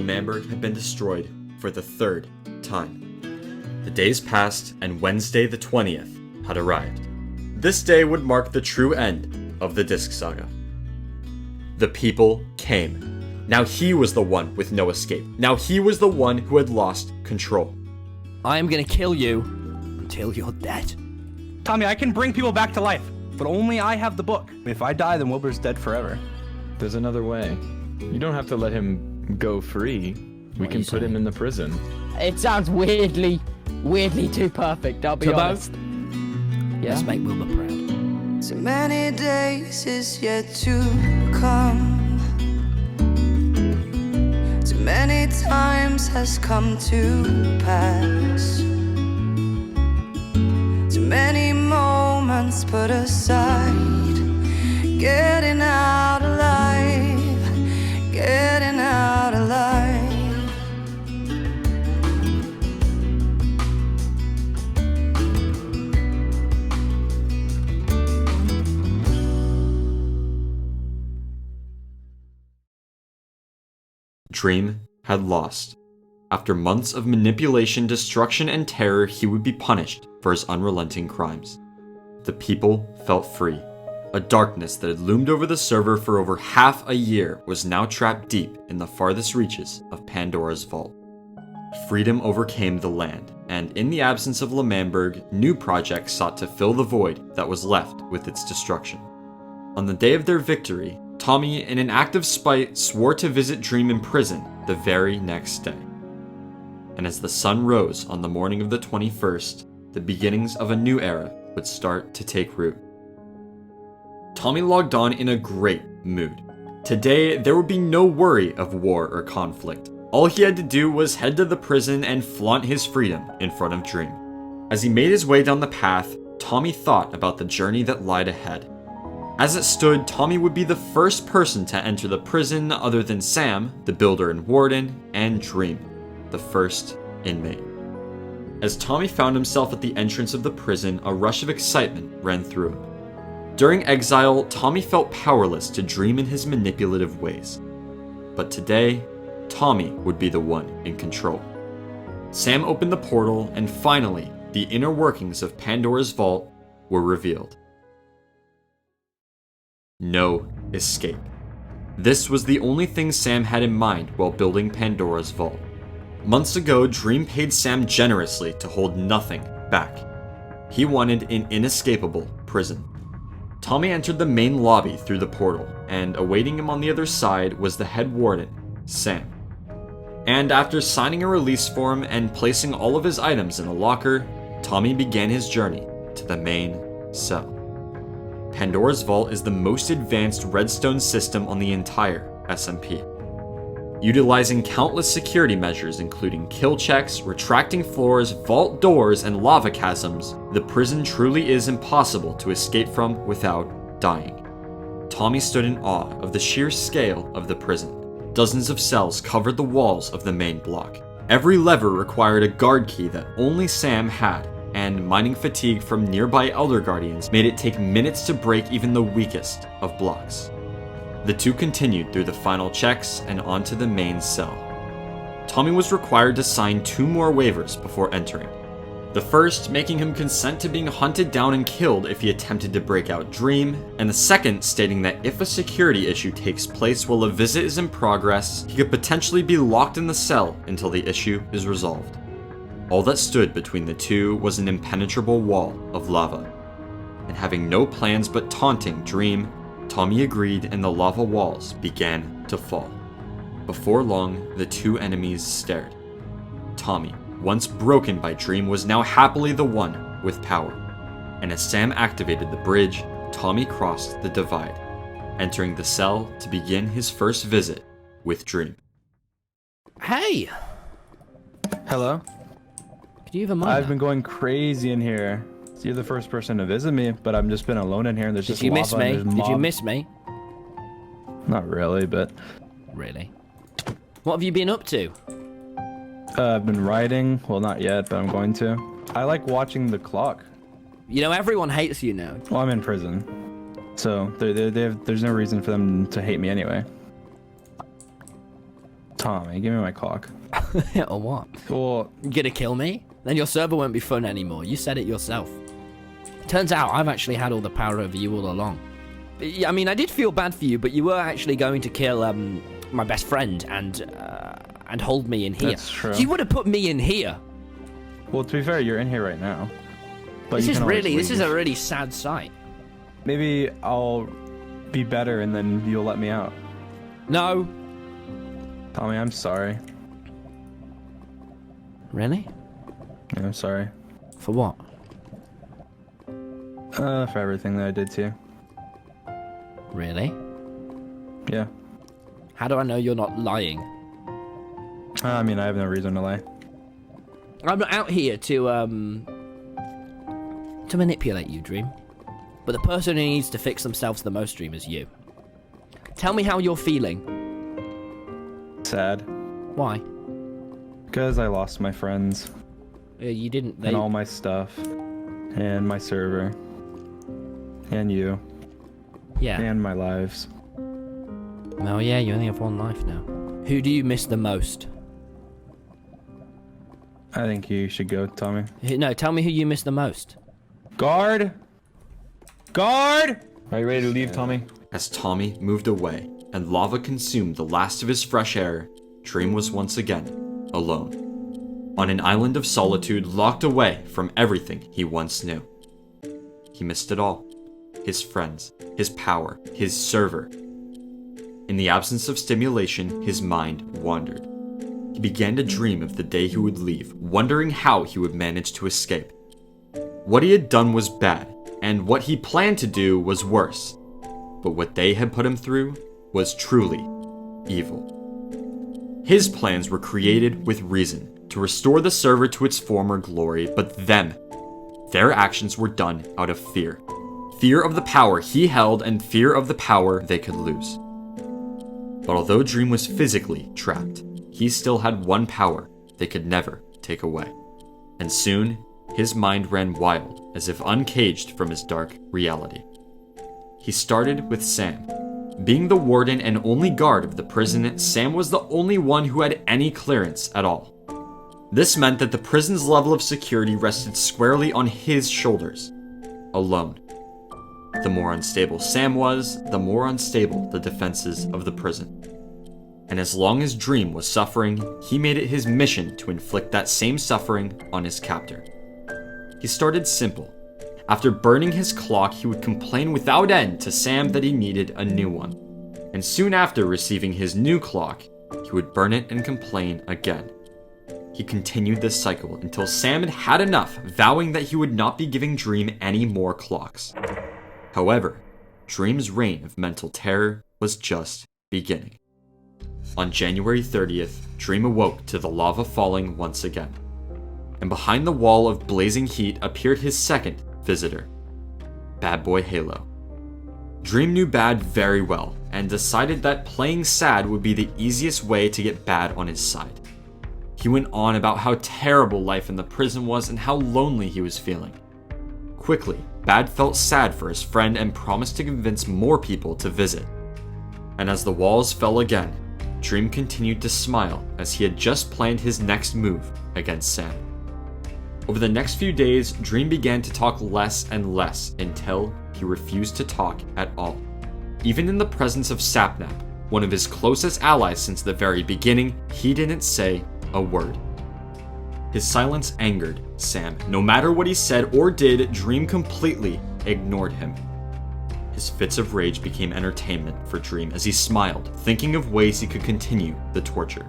Limbo had been destroyed for the third time. The days passed, and Wednesday the 20th had arrived. This day would mark the true end of the Disc Saga. The people came. Now he was the one with no escape. Now he was the one who had lost control. I am gonna kill you until you're dead. Tommy, I can bring people back to life, but only I have the book. If I die, then Wilbur's dead forever. There's another way. You don't have to let him go free. We can put him in the prison. It sounds weirdly too perfect, I'll be honest. Yeah. Let's make Wilbur proud. So many days is yet to come. Too many times has come to pass. Too many moments put aside. Getting out alive. Getting out alive. Dream had lost. After months of manipulation, destruction, and terror, he would be punished for his unrelenting crimes. The people felt free. A darkness that had loomed over the server for over half a year was now trapped deep in the farthest reaches of Pandora's vault. Freedom overcame the land, and in the absence of Limbo, new projects sought to fill the void that was left with its destruction. On the day of their victory, Tommy, in an act of spite, swore to visit Dream in prison the very next day. And as the sun rose on the morning of the 21st, the beginnings of a new era would start to take root. Tommy logged on in a great mood. Today, there would be no worry of war or conflict. All he had to do was head to the prison and flaunt his freedom in front of Dream. As he made his way down the path, Tommy thought about the journey that lied ahead. As it stood, Tommy would be the first person to enter the prison other than Sam, the builder and warden, and Dream, the first inmate. As Tommy found himself at the entrance of the prison, a rush of excitement ran through him. During exile, Tommy felt powerless to Dream in his manipulative ways. But today, Tommy would be the one in control. Sam opened the portal, and finally, the inner workings of Pandora's vault were revealed. No escape. This was the only thing Sam had in mind while building Pandora's vault. Months ago, Dream paid Sam generously to hold nothing back. He wanted an inescapable prison. Tommy entered the main lobby through the portal, and awaiting him on the other side was the head warden, Sam. And after signing a release form and placing all of his items in a locker, Tommy began his journey to the main cell. Pandora's Vault is the most advanced redstone system on the entire SMP. Utilizing countless security measures including kill checks, retracting floors, vault doors, and lava chasms, the prison truly is impossible to escape from without dying. Tommy stood in awe of the sheer scale of the prison. Dozens of cells covered the walls of the main block. Every lever required a guard key that only Sam had, and mining fatigue from nearby Elder Guardians made it take minutes to break even the weakest of blocks. The two continued through the final checks and onto the main cell. Tommy was required to sign 2 more waivers before entering. The first making him consent to being hunted down and killed if he attempted to break out Dream, and the second stating that if a security issue takes place while a visit is in progress, he could potentially be locked in the cell until the issue is resolved. All that stood between the two was an impenetrable wall of lava. And having no plans but taunting Dream, Tommy agreed and the lava walls began to fall. Before long, the two enemies stared. Tommy, once broken by Dream, was now happily the one with power. And as Sam activated the bridge, Tommy crossed the divide, entering the cell to begin his first visit with Dream. Hey! Hello? Could you even mind I've that? been going crazy in here. So you're the first person to visit me, but I've just been alone in here and there's Did just you lava miss and me? there's Did you mob- miss me? Not really, but... Really? What have you been up to? I've been writing. Well, not yet, but I'm going to. I like watching the clock. You know, everyone hates you now. Well, I'm in prison. So there's no reason for them to hate me anyway. Tommy, give me my clock. Or what? Well, You gonna kill me? Then your server won't be fun anymore. You said it yourself. Turns out I've actually had all the power over you all along. I mean, I did feel bad for you, but you were actually going to kill my best friend and hold me in here. That's true. You would have put me in here. well, to be fair, you're in here right now. But This you is can always this is leave. a really sad sight. Maybe I'll be better and then you'll let me out. No. Tommy, I'm sorry. Really? Yeah, I'm sorry. For what? For everything that I did to you. Really? Yeah. How do I know you're not lying? I mean, I have no reason to lie. I'm not out here to manipulate you, Dream. But the person who needs to fix themselves the most, Dream, is you. Tell me how you're feeling. Sad. Why? Because I lost my friends. You didn't. And all my stuff. And my server. And you. Yeah. And my lives. Oh yeah, you only have one life now. Who do you miss the most? I think you should go, Tommy. No, tell me who you miss the most. Guard! Guard! Are you ready to leave, Tommy? As Tommy moved away and lava consumed the last of his fresh air, Dream was once again alone. On an island of solitude, locked away from everything he once knew. He missed it all. His friends, his power, his server. In the absence of stimulation, his mind wandered. He began to dream of the day he would leave, wondering how he would manage to escape. What he had done was bad, and what he planned to do was worse. But what they had put him through was truly evil. His plans were created with reason, to restore the server to its former glory, but their actions were done out of fear. Fear of the power he held and fear of the power they could lose. But although Dream was physically trapped, he still had one power they could never take away. And soon, his mind ran wild, as if uncaged from his dark reality. He started with Sam. Being the warden and only guard of the prison, Sam was the only one who had any clearance at all. This meant that the prison's level of security rested squarely on his shoulders, alone. The more unstable Sam was, the more unstable the defenses of the prison. And as long as Dream was suffering, he made it his mission to inflict that same suffering on his captor. He started simple. After burning his clock, he would complain without end to Sam that he needed a new one. And soon after receiving his new clock, he would burn it and complain again. He continued this cycle until Sam had had enough, vowing that he would not be giving Dream any more clocks. However, Dream's reign of mental terror was just beginning. On January 30th, Dream awoke to the lava falling once again. And behind the wall of blazing heat appeared his second visitor, Bad Boy Halo. Dream knew Bad very well, and decided that playing sad would be the easiest way to get Bad on his side. He went on about how terrible life in the prison was and how lonely he was feeling. Quickly, Bad felt sad for his friend and promised to convince more people to visit. And as the walls fell again, Dream continued to smile as he had just planned his next move against Sam. Over the next few days, Dream began to talk less and less until he refused to talk at all. Even in the presence of Sapnap, one of his closest allies since the very beginning, he didn't say a word. His silence angered Sam. No matter what he said or did, Dream completely ignored him. His fits of rage became entertainment for Dream as he smiled, thinking of ways he could continue the torture.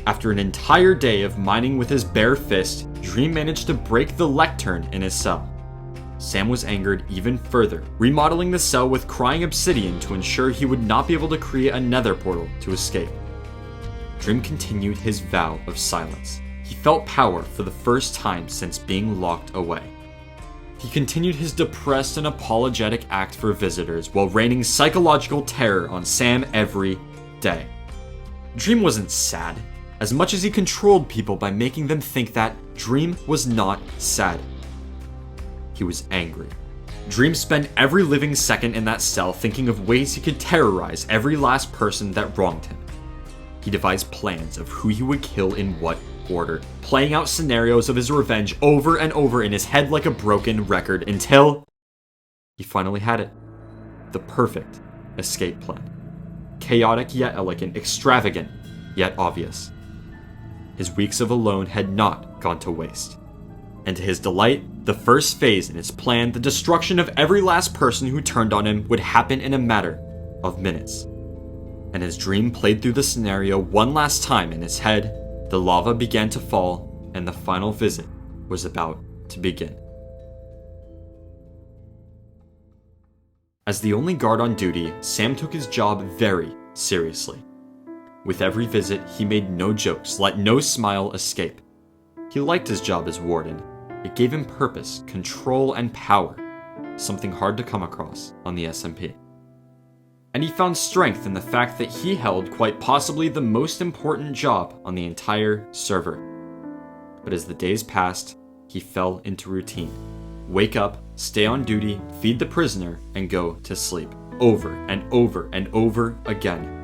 After an entire day of mining with his bare fist, Dream managed to break the lectern in his cell. Sam was angered even further, remodeling the cell with crying obsidian to ensure he would not be able to create a nether portal to escape. Dream continued his vow of silence. He felt power for the first time since being locked away. He continued his depressed and apologetic act for visitors while raining psychological terror on Sam every day. Dream wasn't sad, as much as he controlled people by making them think that Dream was not sad. He was angry. Dream spent every living second in that cell thinking of ways he could terrorize every last person that wronged him. he devised plans of who he would kill in what order, playing out scenarios of his revenge over and over in his head like a broken record until he finally had it. The perfect escape plan. Chaotic yet elegant, extravagant yet obvious. His weeks of alone had not gone to waste. And to his delight, the first phase in his plan, the destruction of every last person who turned on him, would happen in a matter of minutes. And as Dream played through the scenario one last time in his head, the lava began to fall, and the final visit was about to begin. As the only guard on duty, Sam took his job very seriously. With every visit, he made no jokes, let no smile escape. He liked his job as warden. It gave him purpose, control, and power, something hard to come across on the SMP. And he found strength in the fact that he held quite possibly the most important job on the entire server. But as the days passed, he fell into routine. Wake up, stay on duty, feed the prisoner, and go to sleep. Over and over and over again.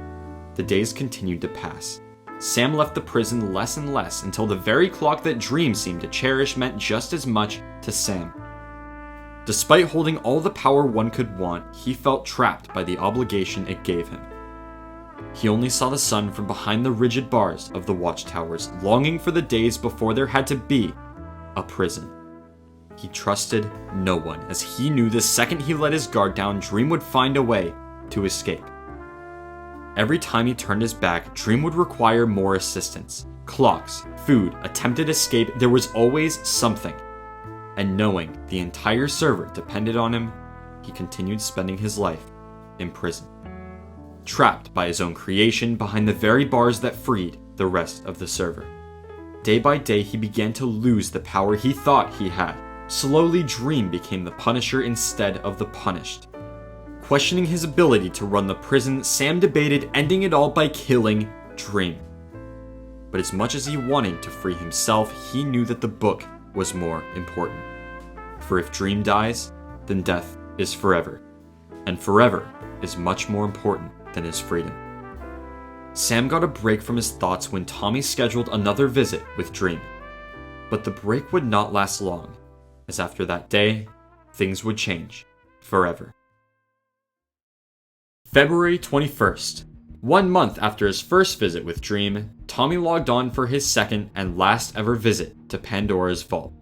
The days continued to pass. Sam left the prison less and less until the very clock that Dream seemed to cherish meant just as much to Sam. Despite holding all the power one could want, he felt trapped by the obligation it gave him. He only saw the sun from behind the rigid bars of the watchtowers, longing for the days before there had to be a prison. He trusted no one, as he knew the second he let his guard down, Dream would find a way to escape. Every time he turned his back, Dream would require more assistance. Clocks, food, attempted escape, there was always something. And knowing the entire server depended on him, he continued spending his life in prison. Trapped by his own creation behind the very bars that freed the rest of the server. Day by day, he began to lose the power he thought he had. Slowly, Dream became the punisher instead of the punished. Questioning his ability to run the prison, Sam debated ending it all by killing Dream. But as much as he wanted to free himself, he knew that the book was more important. For if Dream dies, then death is forever. And forever is much more important than his freedom. Sam got a break from his thoughts when Tommy scheduled another visit with Dream. But the break would not last long, as after that day, things would change forever. February 21st. 1 month after his first visit with Dream, Tommy logged on for his second and last ever visit to Pandora's vault.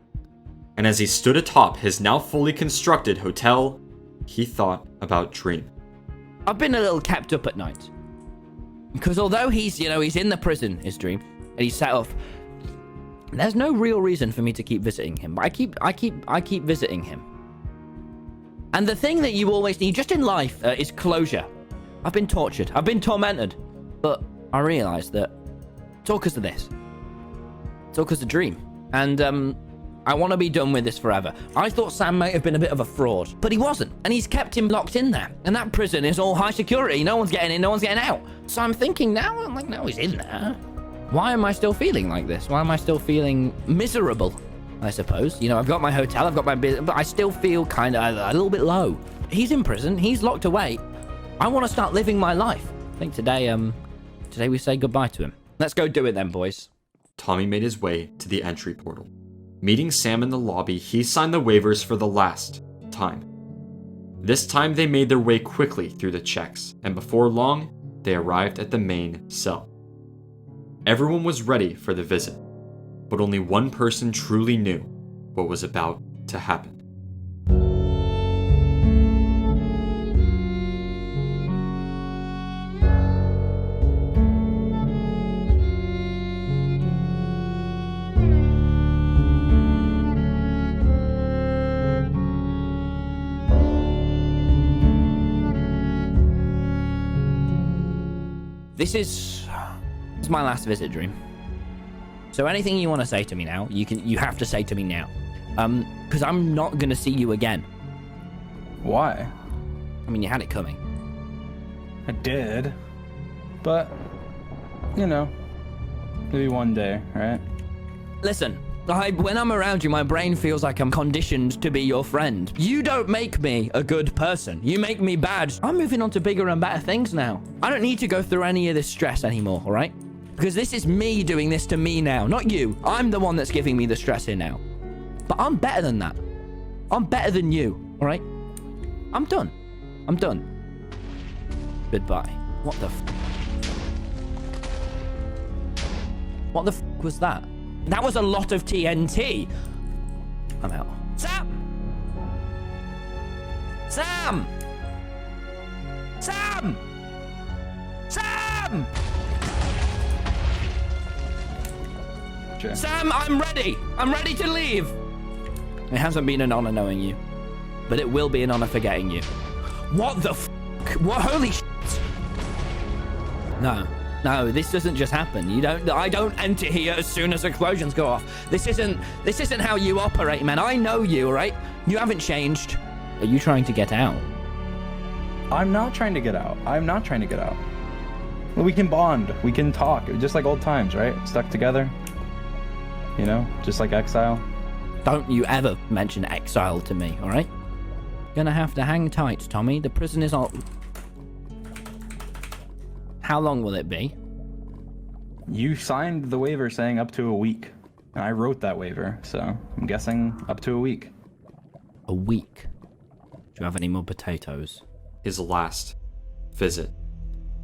And as he stood atop his now fully constructed hotel, he thought about Dream. I've been a little kept up at night. Because although he's in the prison, his Dream, and he's set off, there's no real reason for me to keep visiting him. But I keep visiting him. And the thing that you always need, just in life, is closure. I've been tortured. I've been tormented. But I realized that it's all because of this. It's all because of Dream. And, I want to be done with this forever. I thought Sam might have been a bit of a fraud, but he wasn't. And he's kept him locked in there. And that prison is all high security. No one's getting in, no one's getting out. So I'm thinking now, no, he's in there. Why am I still feeling like this? Why am I still feeling miserable, I suppose? I've got my hotel, I've got my business, but I still feel kind of a little bit low. He's in prison, he's locked away. I want to start living my life. I think today we say goodbye to him. Let's go do it then, boys. Tommy made his way to the entry portal. Meeting Sam in the lobby, he signed the waivers for the last time. This time they made their way quickly through the checks, and before long, they arrived at the main cell. Everyone was ready for the visit, but only one person truly knew what was about to happen. This is my last visit, Dream. So anything you want to say to me now, you have to say to me now. Because I'm not going to see you again. Why? I mean, you had it coming. I did. But, maybe one day, right? Listen, when I'm around you, my brain feels like I'm conditioned to be your friend. You don't make me a good person. You make me bad. I'm moving on to bigger and better things now. I don't need to go through any of this stress anymore, all right? Because this is me doing this to me now, not you. I'm the one that's giving me the stress here now. But I'm better than that. I'm better than you, all right? I'm done. I'm done. Goodbye. What the What the was that? That was a lot of TNT. I'm out. Sam! Sam! Sam! Sam! Sure. Sam, I'm ready. I'm ready to leave. It hasn't been an honor knowing you, but it will be an honor forgetting you. What the What? Holy shit. No, this doesn't just happen. I don't enter here as soon as explosions go off. This isn't how you operate, man. I know you, all right? You haven't changed. Are you trying to get out? I'm not trying to get out. I'm not trying to get out. Well, we can bond. We can talk. Just like old times, right? Stuck together. You know? Just like exile. Don't you ever mention exile to me, all right? Gonna have to hang tight, Tommy. The prison is on... How long will it be? You signed the waiver saying up to a week. And I wrote that waiver, so I'm guessing up to a week. A week? Do you have any more potatoes? His last visit.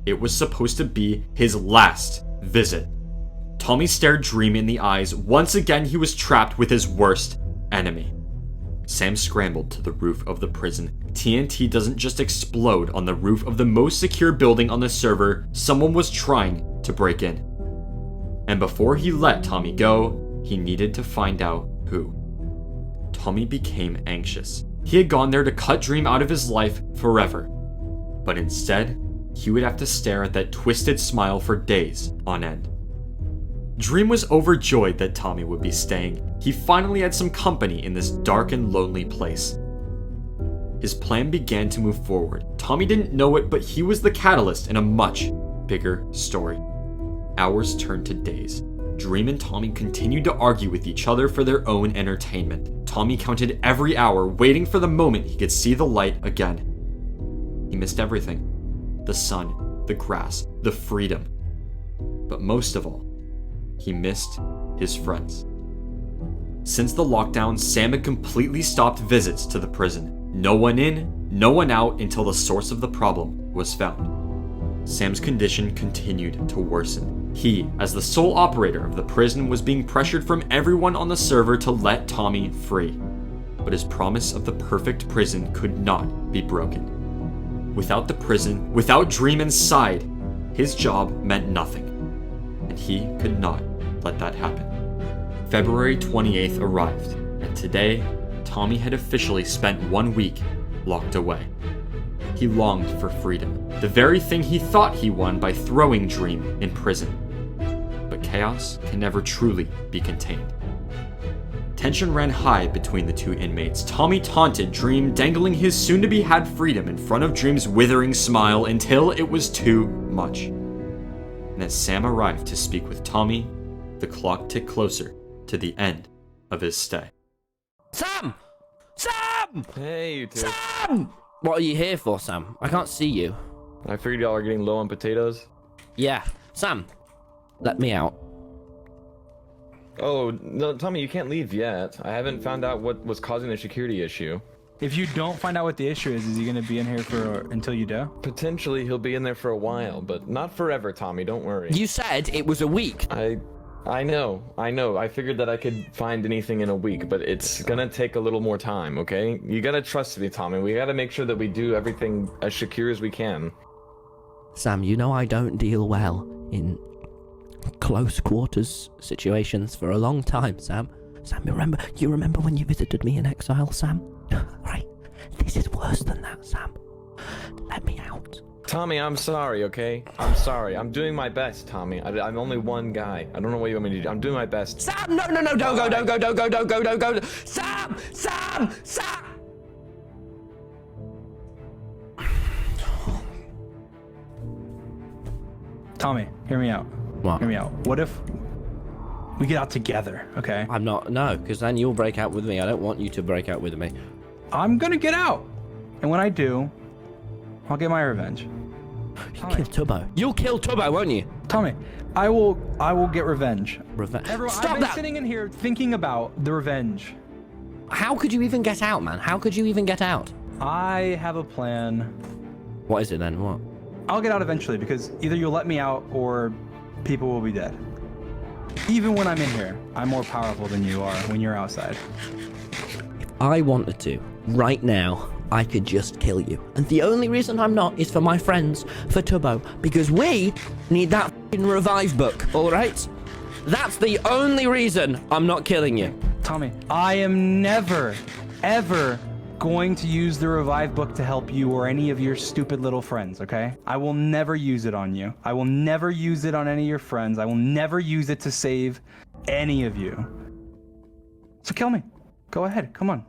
It was supposed to be his last visit. Tommy stared Dream in the eyes. Once again, he was trapped with his worst enemy. Sam scrambled to the roof of the prison. TNT doesn't just explode on the roof of the most secure building on the server. Someone was trying to break in. And before he let Tommy go, he needed to find out who. Tommy became anxious. He had gone there to cut Dream out of his life forever. But instead, he would have to stare at that twisted smile for days on end. Dream was overjoyed that Tommy would be staying. He finally had some company in this dark and lonely place. His plan began to move forward. Tommy didn't know it, but he was the catalyst in a much bigger story. Hours turned to days. Dream and Tommy continued to argue with each other for their own entertainment. Tommy counted every hour, waiting for the moment he could see the light again. He missed everything. The sun, the grass, the freedom. But most of all, he missed his friends. Since the lockdown, Sam had completely stopped visits to the prison. No one in, no one out until the source of the problem was found. Sam's condition continued to worsen. He, as the sole operator of the prison, was being pressured from everyone on the server to let Tommy free. But his promise of the perfect prison could not be broken. Without the prison, without Dream inside, his job meant nothing. And he could not let that happen. February 28th arrived, and today, Tommy had officially spent 1 week locked away. He longed for freedom, the very thing he thought he won by throwing Dream in prison. But chaos can never truly be contained. Tension ran high between the two inmates. Tommy taunted Dream, dangling his soon-to-be-had freedom in front of Dream's withering smile until it was too much. And as Sam arrived to speak with Tommy, the clock ticked closer to the end of his stay. Sam! Sam! Hey, you two. Sam! What are you here for, Sam? I can't see you. I figured y'all are getting low on potatoes. Yeah. Sam, let me out. Oh, no, Tommy, you can't leave yet. I haven't found out what was causing the security issue. If you don't find out what the issue is he gonna be in here until you do? Potentially, he'll be in there for a while, but not forever, Tommy. Don't worry. You said it was a week. I know. I figured that I could find anything in a week, but it's gonna take a little more time, okay? You gotta trust me, Tommy. We gotta make sure that we do everything as secure as we can. Sam, you know I don't deal well in close quarters situations for a long time, Sam. Sam, you remember when you visited me in exile, Sam? Right, this is worse than that, Sam. Let me out. Tommy, I'm sorry, okay? I'm sorry. I'm doing my best, Tommy. I'm only one guy. I don't know what you want me to do. I'm doing my best. Sam, no, don't go. Sam! Tommy, hear me out. What? Hear me out. What if we get out together, okay? I'm not, no, because then you'll break out with me. I don't want you to break out with me. I'm gonna get out. And when I do, I'll get my revenge. Kill Tubbo. You'll kill Tubbo, won't you? Tommy, I will get revenge. Revenge. Everyone, Stop I've been that! sitting in here thinking about the revenge. How could you even get out, man? How could you even get out? I have a plan. What is it then? What? I'll get out eventually because either you'll let me out or people will be dead. Even when I'm in here, I'm more powerful than you are when you're outside. If I wanted to, right now, I could just kill you. And the only reason I'm not is for my friends, for Tubbo, because we need that f***ing revive book, alright? That's the only reason I'm not killing you. Tommy, I am never, ever going to use the revive book to help you or any of your stupid little friends, okay? I will never use it on you. I will never use it on any of your friends. I will never use it to save any of you. So kill me. Go ahead, come on.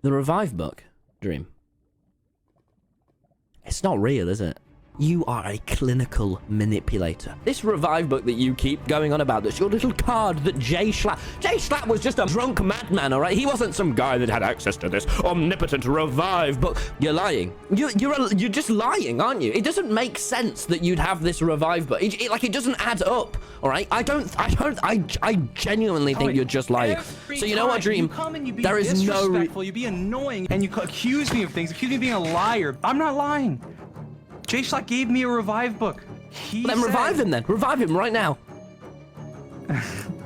The revive book, Dream. It's not real, is it? You are a clinical manipulator. This revive book that you keep going on about, that's your little card that Jay Schlatt was just a drunk madman, all right? He wasn't some guy that had access to this omnipotent revive book. You're lying. You're just lying, aren't you? It doesn't make sense that you'd have this revive book. It doesn't add up, all right? I genuinely think you're just lying. So you know what, Dream? There is no you be annoying and you accuse me of things, accuse me of being a liar. I'm not lying. Jay Schlatt gave me a revive book. Then revive him then. Revive him right now.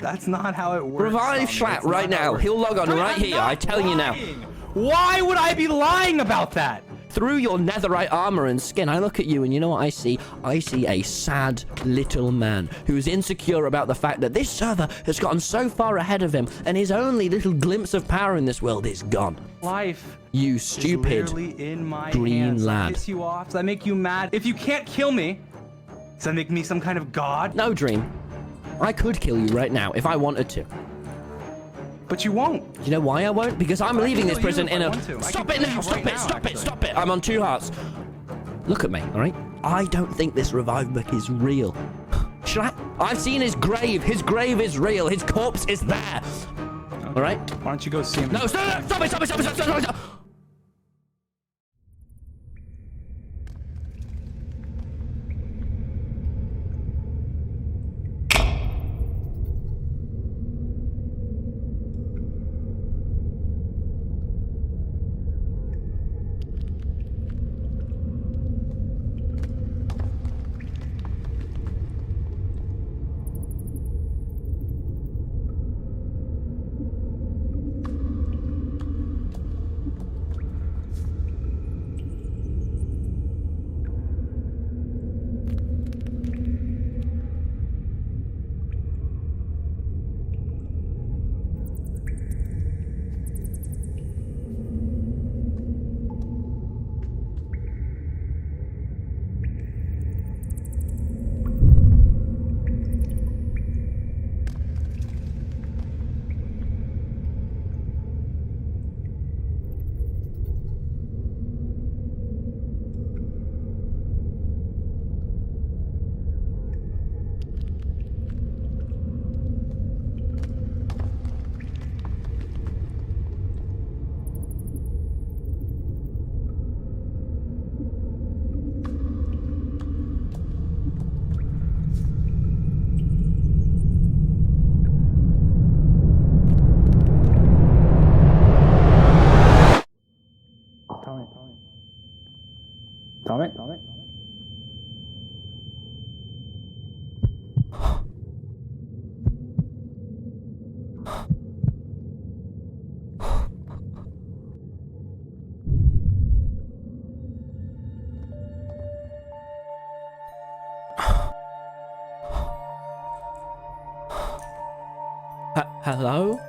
That's not how it works. Revive Schlatt right now. He'll log on right here. I tell you now. Why would I be lying about that? Through your netherite armor and skin, I look at you and you know what I see? I see a sad little man who's insecure about the fact that this server has gotten so far ahead of him and his only little glimpse of power in this world is gone. Life. You stupid in my green hands. lad. Piss you off? Does that make you mad? If you can't kill me, does that make me some kind of god? No, Dream. I could kill you right now if I wanted to. But you won't. You know why I won't? Because I'm leaving this prison in a... Stop it now! Stop it! I'm on 2 hearts. Look at me, all right? I don't think this revive book is real. Schlatt, I've seen his grave. His grave is real. His corpse is there. All right? Why don't you go see him? No, stop it! Tommy? Hello?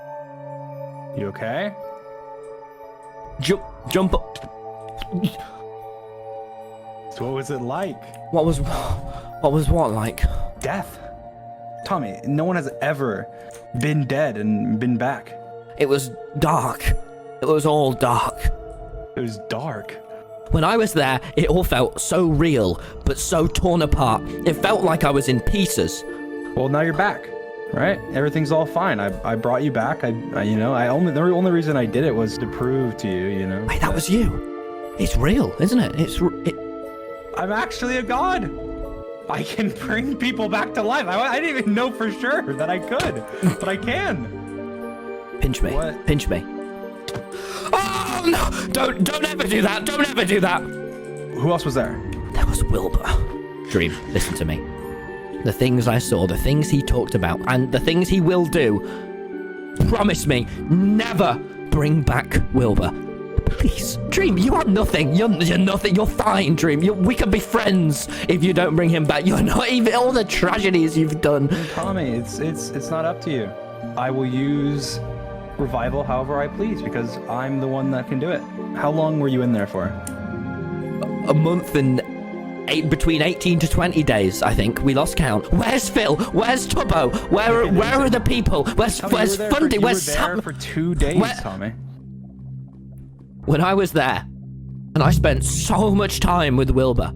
You okay? Jump up. So what was it like? What was what like? Death. Tommy, no one has ever been dead and been back. It was dark. It was all dark. It was dark. When I was there, it all felt so real, but so torn apart. It felt like I was in pieces. Well, now you're back, right? Everything's all fine. I brought you back. The only reason I did it was to prove to you, Wait, that was you. It's real, isn't it? I'm actually a god. I can bring people back to life. I didn't even know for sure that I could, but I can. Pinch me. What? Pinch me. Oh no! Don't ever do that. Don't ever do that. Who else was there? There was Wilbur. Dream, listen to me. The things I saw, the things he talked about, and the things he will do. Promise me, never bring back Wilbur. Please, Dream, you are nothing. You're nothing. You're fine, Dream. We can be friends if you don't bring him back. You're not even all the tragedies you've done. Tommy, it's not up to you. I will use revival however I please because I'm the one that can do it. How long were you in there for? A month and between 18 to 20 days, I think. We lost count. Where's Phil? Where's Tubbo? Where are the people? Where's Fundy? Where's Sam? You were there for 2 days, Tommy. When I was there, and I spent so much time with Wilbur,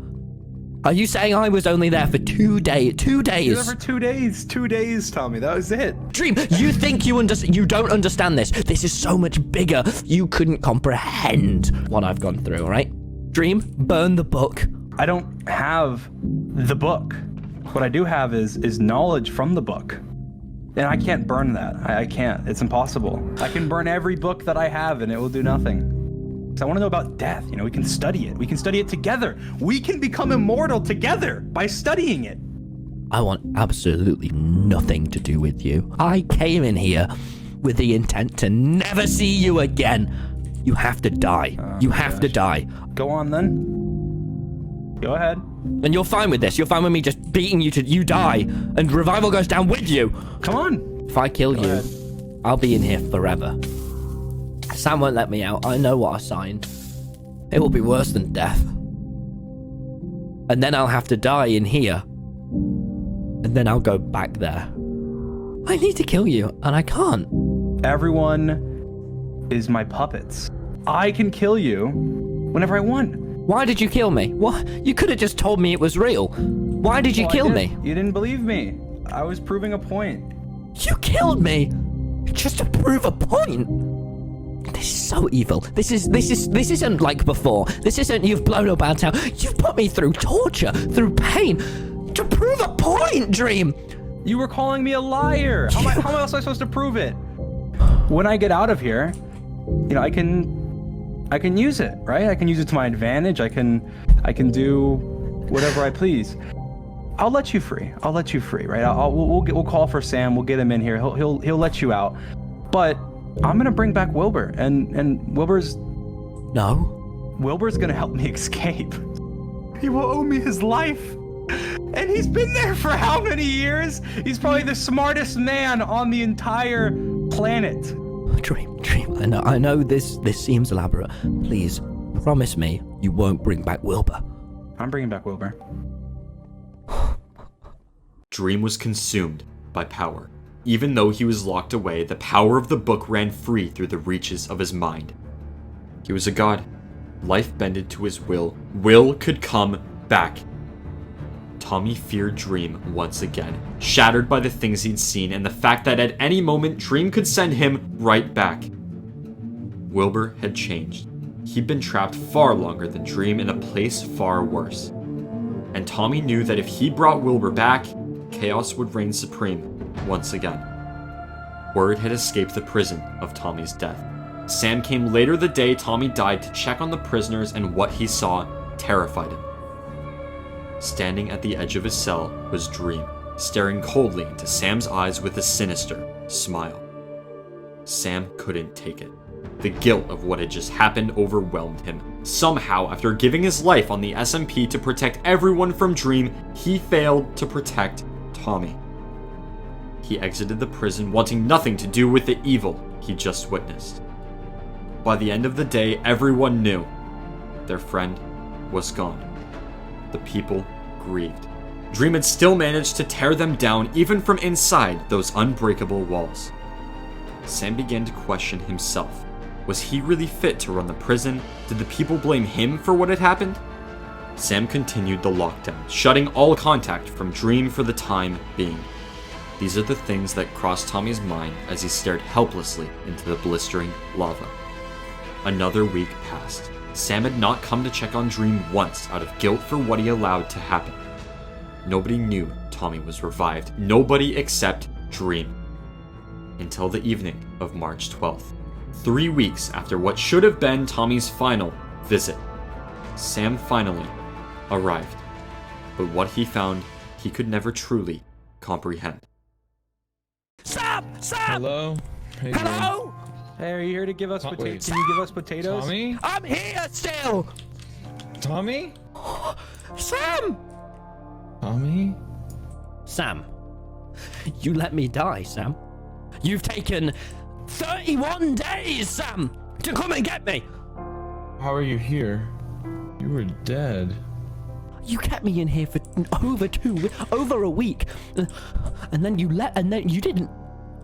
are you saying I was only there for 2 days? 2 days? You were there for 2 days. 2 days, Tommy. That was it. Dream, you think you don't understand this. This is so much bigger. You couldn't comprehend what I've gone through, all right? Dream, burn the book. I don't have the book. What I do have is knowledge from the book. And I can't burn that. I can't. It's impossible. I can burn every book that I have and it will do nothing. So I want to know about death. You know, we can study it. We can study it together. We can become immortal together by studying it. I want absolutely nothing to do with you. I came in here with the intent to never see you again. You have to die. You have to die. Go on then. Go ahead. And you're fine with this. You're fine with me just beating you till you die, and revival goes down with you. Come on. If I kill you, I'll be in here forever. Sam won't let me out. I know what I signed. It will be worse than death. And then I'll have to die in here. And then I'll go back there. I need to kill you, and I can't. Everyone is my puppets. I can kill you whenever I want. Why did you kill me? What? You could have just told me it was real. Why did you kill me? You didn't believe me. I was proving a point. You killed me just to prove a point. This is so evil. This isn't like before. This isn't you've blown up our town. You've put me through torture, through pain, to prove a point, Dream. You were calling me a liar. How else am I supposed to prove it? When I get out of here, you know, I can use it, right? I can use it to my advantage. I can do whatever I please. I'll let you free. Right? We'll call for Sam. We'll get him in here. He'll let you out. But I'm gonna bring back Wilbur, and Wilbur's gonna help me escape. He will owe me his life. And he's been there for how many years? He's probably the smartest man on the entire planet. Dream. I know this seems elaborate. Please, promise me you won't bring back Wilbur. I'm bringing back Wilbur. Dream was consumed by power. Even though he was locked away, the power of the book ran free through the reaches of his mind. He was a god. Life bended to his will. Will could come back. Tommy feared Dream once again, shattered by the things he'd seen and the fact that at any moment Dream could send him right back. Wilbur had changed. He'd been trapped far longer than Dream in a place far worse. And Tommy knew that if he brought Wilbur back, chaos would reign supreme once again. Word had escaped the prison of Tommy's death. Sam came later the day Tommy died to check on the prisoners, and what he saw terrified him. Standing at the edge of his cell was Dream, staring coldly into Sam's eyes with a sinister smile. Sam couldn't take it. The guilt of what had just happened overwhelmed him. Somehow, after giving his life on the SMP to protect everyone from Dream, he failed to protect Tommy. He exited the prison wanting nothing to do with the evil he just witnessed. By the end of the day, everyone knew their friend was gone. The people grieved. Dream had still managed to tear them down even from inside those unbreakable walls. Sam began to question himself. Was he really fit to run the prison? Did the people blame him for what had happened? Sam continued the lockdown, shutting all contact from Dream for the time being. These are the things that crossed Tommy's mind as he stared helplessly into the blistering lava. Another week passed. Sam had not come to check on Dream once out of guilt for what he allowed to happen. Nobody knew Tommy was revived. Nobody except Dream. Until the evening of March 12th. 3 weeks after what should have been Tommy's final visit, Sam finally arrived. But what he found, he could never truly comprehend. Sam! Sam! Hello? Hey, Hello? Hey, are you here to give us Wait. potatoes? Can you give us potatoes? Tommy? I'm here still! Tommy? Sam! Tommy? Sam, you let me die, Sam. You've taken 31 days, Sam, to come and get me. How are you here? You were dead. You kept me in here for over a week, and then you didn't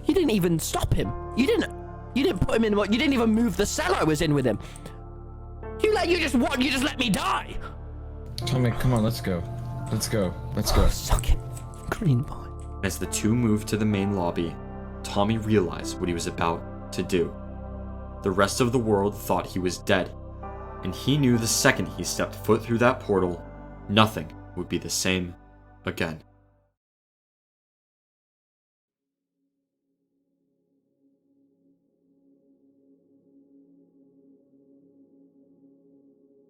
even stop him. You didn't put him in. You didn't even move the cell I was in with him. You just let me die. Tommy, come on, let's go. Let's go. Suck it, green boy. As the two moved to the main lobby, Tommy realized what he was about to do. The rest of the world thought he was dead, and he knew the second he stepped foot through that portal, nothing would be the same again.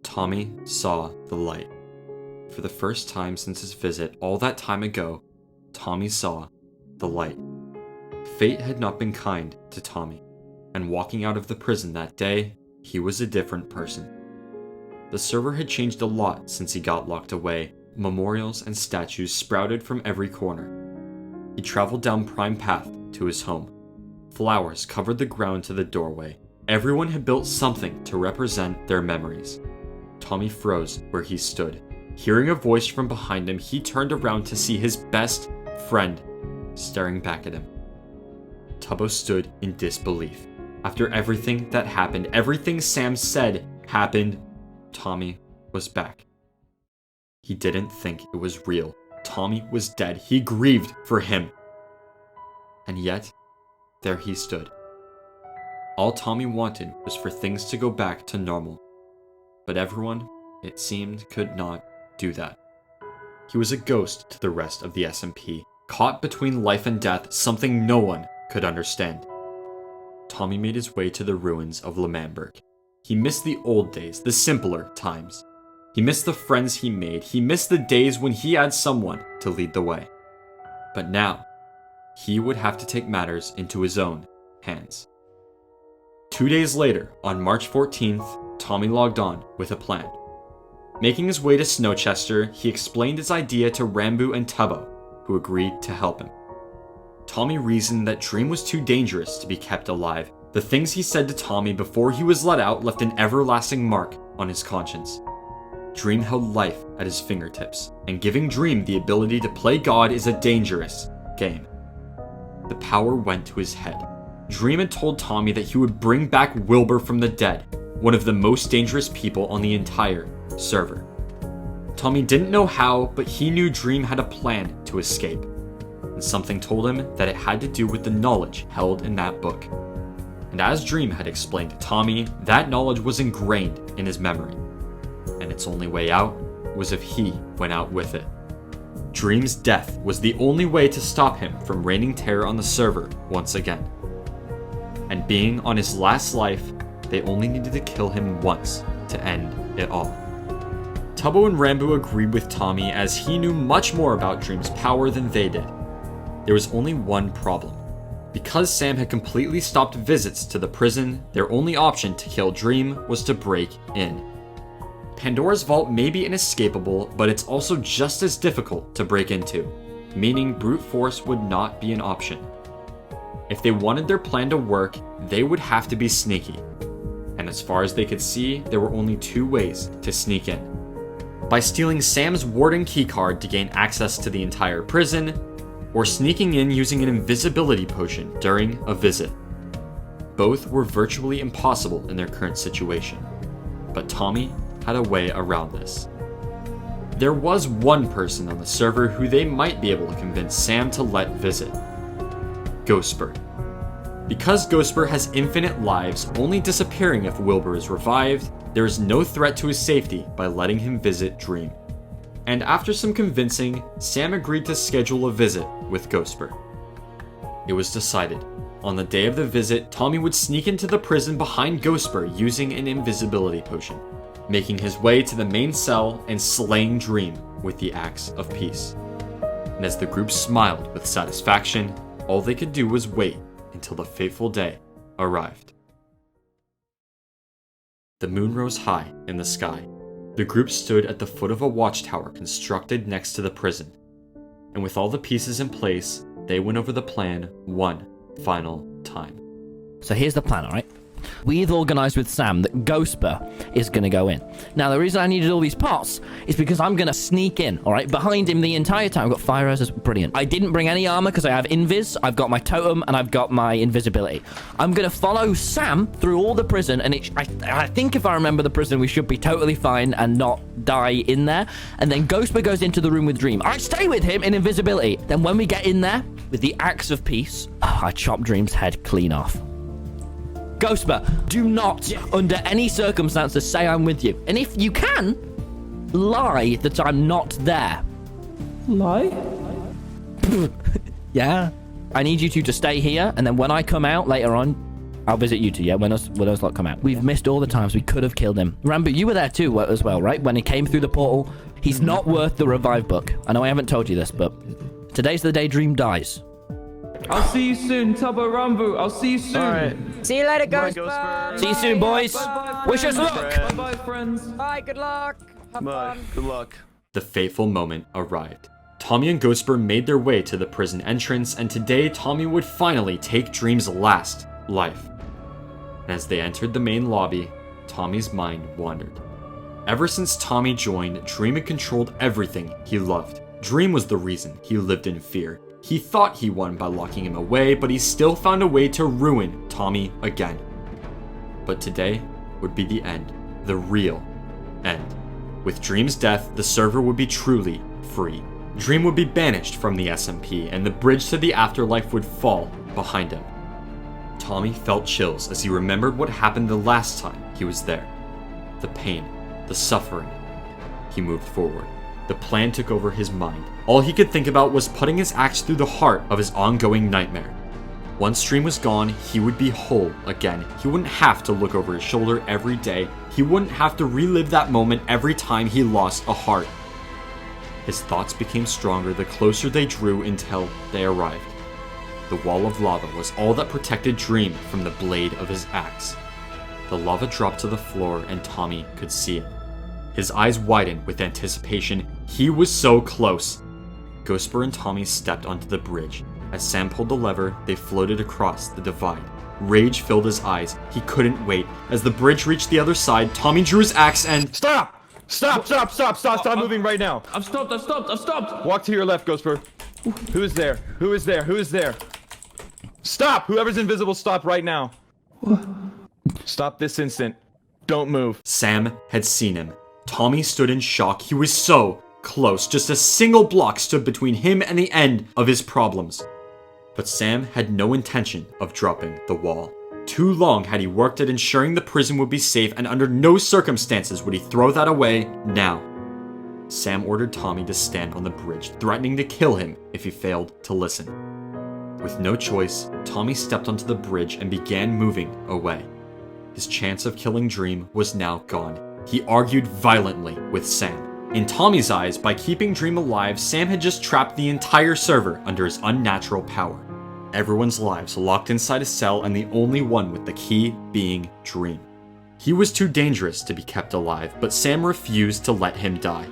Tommy saw the light. For the first time since his visit all that time ago, Tommy saw the light. Fate had not been kind to Tommy, and walking out of the prison that day, he was a different person. The server had changed a lot since he got locked away. Memorials and statues sprouted from every corner. He traveled down Prime Path to his home. Flowers covered the ground to the doorway. Everyone had built something to represent their memories. Tommy froze where he stood. Hearing a voice from behind him, he turned around to see his best friend staring back at him. Tubbo stood in disbelief. After everything that happened, everything Sam said happened, Tommy was back. He didn't think it was real. Tommy was dead. He grieved for him. And yet, there he stood. All Tommy wanted was for things to go back to normal. But everyone, it seemed, could not do that. He was a ghost to the rest of the SMP, caught between life and death, something no one could understand. Tommy made his way to the ruins of Limbo. He missed the old days, the simpler times. He missed the friends he made. He missed the days when he had someone to lead the way. But now, he would have to take matters into his own hands. 2 days later, on March 14th, Tommy logged on with a plan. Making his way to Snowchester, he explained his idea to Rambo and Tubbo, who agreed to help him. Tommy reasoned that Dream was too dangerous to be kept alive. The things he said to Tommy before he was let out left an everlasting mark on his conscience. Dream held life at his fingertips, and giving Dream the ability to play God is a dangerous game. The power went to his head. Dream had told Tommy that he would bring back Wilbur from the dead, one of the most dangerous people on the entire server. Tommy didn't know how, but he knew Dream had a plan to escape. And something told him that it had to do with the knowledge held in that book. And as Dream had explained to Tommy, that knowledge was ingrained in his memory. And its only way out was if he went out with it. Dream's death was the only way to stop him from reigning terror on the server once again. And being on his last life, they only needed to kill him once to end it all. Tubbo and Rambo agreed with Tommy as he knew much more about Dream's power than they did. There was only one problem. Because Sam had completely stopped visits to the prison, their only option to kill Dream was to break in. Pandora's Vault may be inescapable, but it's also just as difficult to break into, meaning brute force would not be an option. If they wanted their plan to work, they would have to be sneaky. And as far as they could see, there were only two ways to sneak in. By stealing Sam's warden keycard to gain access to the entire prison, or sneaking in using an invisibility potion during a visit. Both were virtually impossible in their current situation, but Tommy had a way around this. There was one person on the server who they might be able to convince Sam to let visit. Ghostbird. Because Ghostbird has infinite lives, only disappearing if Wilbur is revived, there is no threat to his safety by letting him visit Dream. And after some convincing, Sam agreed to schedule a visit with Ghostbur. It was decided. On the day of the visit, Tommy would sneak into the prison behind Ghostbur using an invisibility potion, making his way to the main cell and slaying Dream with the Axe of Peace. And as the group smiled with satisfaction, all they could do was wait until the fateful day arrived. The moon rose high in the sky. The group stood at the foot of a watchtower constructed next to the prison. And with all the pieces in place, they went over the plan one final time. So here's the plan, alright? We've organised with Sam that Ghostbur is going to go in. Now, the reason I needed all these pots is because I'm going to sneak in, alright? Behind him the entire time. I've got fire arrows, brilliant. I didn't bring any armour because I have invis, I've got my totem, and I've got my invisibility. I'm going to follow Sam through all the prison, and I think if I remember the prison, we should be totally fine and not die in there. And then Ghostbur goes into the room with Dream. I stay with him in invisibility. Then when we get in there, with the Axe of Peace, I chop Dream's head clean off. Ghostbur, do not, under any circumstances, say I'm with you. And if you can, lie that I'm not there. Lie? Yeah. I need you two to stay here, and then when I come out later on, I'll visit you two, yeah? When those lot come out. We've missed all the times we could have killed him. Rambo, you were there too as well, right? When he came through the portal. He's not worth the revive book. I know I haven't told you this, but today's the day Dream dies. I'll see you soon, Tubbo Rambo. I'll see you soon. All right. See you later, Bye, Ghostbur. See you soon, boys. Bye-bye, Wish us friends. luck. Bye-bye, friends. Bye, good luck. Have fun. Good luck. The fateful moment arrived. Tommy and Ghostbur made their way to the prison entrance, and today Tommy would finally take Dream's last life. And as they entered the main lobby, Tommy's mind wandered. Ever since Tommy joined, Dream had controlled everything he loved. Dream was the reason he lived in fear. He thought he won by locking him away, but he still found a way to ruin Tommy again. But today would be the end, the real end. With Dream's death, the server would be truly free. Dream would be banished from the SMP, and the bridge to the afterlife would fall behind him. Tommy felt chills as he remembered what happened the last time he was there. The pain, the suffering. He moved forward. The plan took over his mind. All he could think about was putting his axe through the heart of his ongoing nightmare. Once Dream was gone, he would be whole again. He wouldn't have to look over his shoulder every day. He wouldn't have to relive that moment every time he lost a heart. His thoughts became stronger the closer they drew until they arrived. The wall of lava was all that protected Dream from the blade of his axe. The lava dropped to the floor and Tommy could see it. His eyes widened with anticipation. He was so close. Ghostbur and Tommy stepped onto the bridge. As Sam pulled the lever, they floated across the divide. Rage filled his eyes. He couldn't wait. As the bridge reached the other side, Tommy drew his axe and... Stop moving right now. I've stopped. Walk to your left, Ghostbur. Who is there? Stop! Whoever's invisible, stop right now. Stop this instant. Don't move. Sam had seen him. Tommy stood in shock. He was so close. Just a single block stood between him and the end of his problems. But Sam had no intention of dropping the wall. Too long had he worked at ensuring the prison would be safe, and under no circumstances would he throw that away now. Sam ordered Tommy to stand on the bridge, threatening to kill him if he failed to listen. With no choice, Tommy stepped onto the bridge and began moving away. His chance of killing Dream was now gone. He argued violently with Sam. In Tommy's eyes, by keeping Dream alive, Sam had just trapped the entire server under his unnatural power. Everyone's lives locked inside a cell, and the only one with the key being Dream. He was too dangerous to be kept alive, but Sam refused to let him die.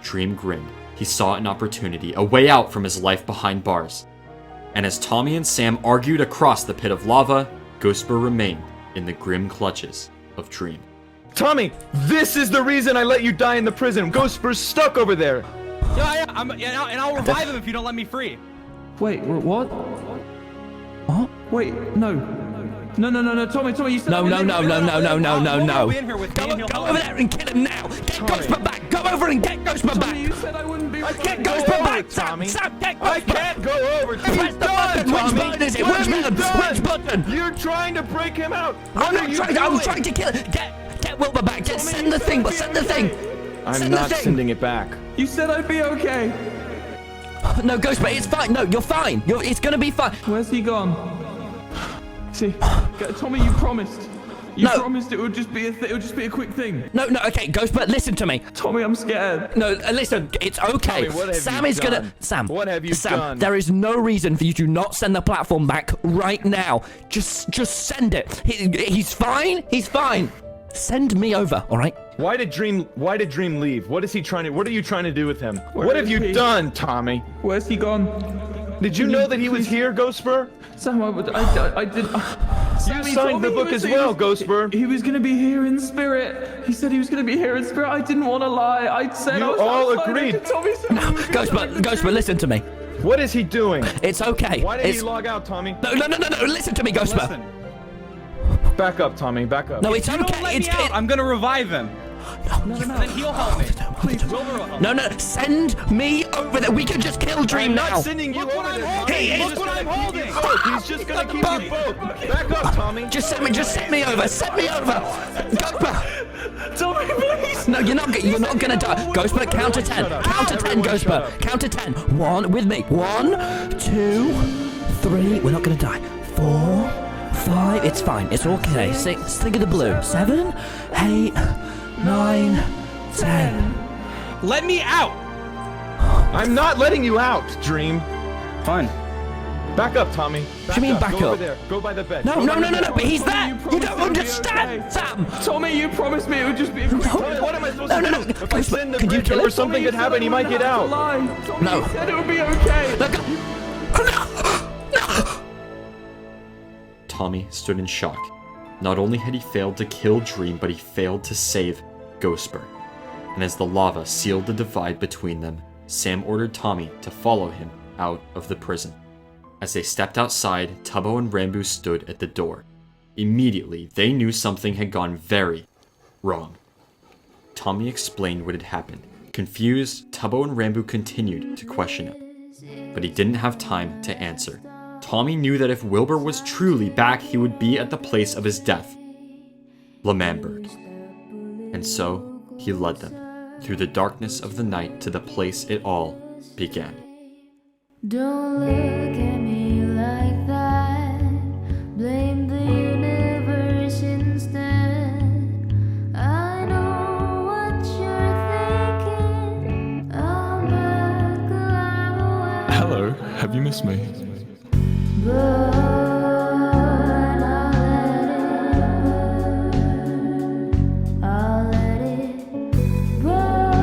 Dream grinned. He saw an opportunity, a way out from his life behind bars. And as Tommy and Sam argued across the pit of lava, Ghostbur remained in the grim clutches of Dream. Tommy, this is the reason I let you die in the prison. Ghostbur's stuck over there. Yeah, and I'll revive him if you don't let me free. Wait, what? What? Wait, no. No, Tommy, you said No. I'll be in here with me and he'll Go help over me. there and kill him now. Get Ghostbur back. Go over and get Ghostbur Tommy, you back. said I wouldn't be. I can't Get go Ghostbur over, back, Tommy. Sam, get I Ghostbur. can't go over. Press He's the done, button. Which Tommy. button is it? What Which have you button? done? Which button? You're trying to break him out. I'm What are not you trying. doing? I'm trying to kill it. Get Wilbur back. Just send the thing. But send the thing. I'm Send the not thing. sending it back. You said I'd be okay. No, Ghostbur, it's fine. No, you're fine. It's gonna be fine. Where's he gone? See, Tommy, you promised. You No. promised it would just be it would just be a quick thing. No, okay, Ghostbur, listen to me. Tommy, I'm scared. No, listen, it's okay. Tommy, what have Sam you is gonna. done? Sam. What have you Sam, done? there is no reason for you to not send the platform back right now. Just send it. He's fine. He's fine. Send me over, all right? Why did Dream leave? What are you trying to do with him? Where What have is you he? done, Tommy? Where's he gone? Did you know that he was here, Ghostbur? Sam, I did. Sam, he signed told the me book he was- as he well, was- Ghostbur. He was gonna be here in spirit. He said he was gonna be here in spirit. I didn't want to lie. I said You I was all outside agreed. and Tommy said he was gonna tell me the Ghostbur, truth. listen to me. What is he doing? It's okay. Why did it's... he log out, Tommy? No, listen to me, Ghostbur. Listen, Back up, Tommy. Back up. No, it's you don't okay. let It's me out. I'm gonna revive him. No. Then he'll help me. Please, Wilbur will help me. No, send me over there. We can just kill Dream I'm now. not sending you Look what over I'm there. holding. He is- Look what I'm holding. He's just gonna keep you both. Back up, Tommy. Just send me over. Send me over. Ghostbur. Tommy, please. No, you're not gonna die. Ghostbur, count to 10. Count to 10, Everyone shut Ghostbur. up. Count to 10. 1 with me. 1, 2, 3. We're not gonna die. 4, 5. It's fine. It's okay. 6. Think of the blue. 7, 8, 9, 10. Let me out. I'm not letting you out, Dream. Fine. Back up, Tommy. What do you mean back Go up? over there. Go by the bed. No, Go by the bed. but he's there. You You promised don't it would be understand, okay. Sam. Tommy, you promised me it would just be a quick Tommy, what am I supposed to No. do? If I Ghostbur, send the can you bridge kill over, him? something Tommy, could you happen. said He I might get wouldn't have out. to lie. Tommy, No. you said it would be okay. No. Tommy stood in shock. Not only had he failed to kill Dream, but he failed to save Ghostbur. And as the lava sealed the divide between them, Sam ordered Tommy to follow him out of the prison. As they stepped outside, Tubbo and Rambo stood at the door. Immediately, they knew something had gone very wrong. Tommy explained what had happened. Confused, Tubbo and Rambo continued to question him, but he didn't have time to answer. Tommy knew that if Wilbur was truly back, he would be at the place of his death, L'Manberg. And so, he led them through the darkness of the night to the place it all began. Don't look at me like that. Blame the universe instead. I know what you're thinking. I'm back alive. Hello, have you missed me? But I'll let it burn.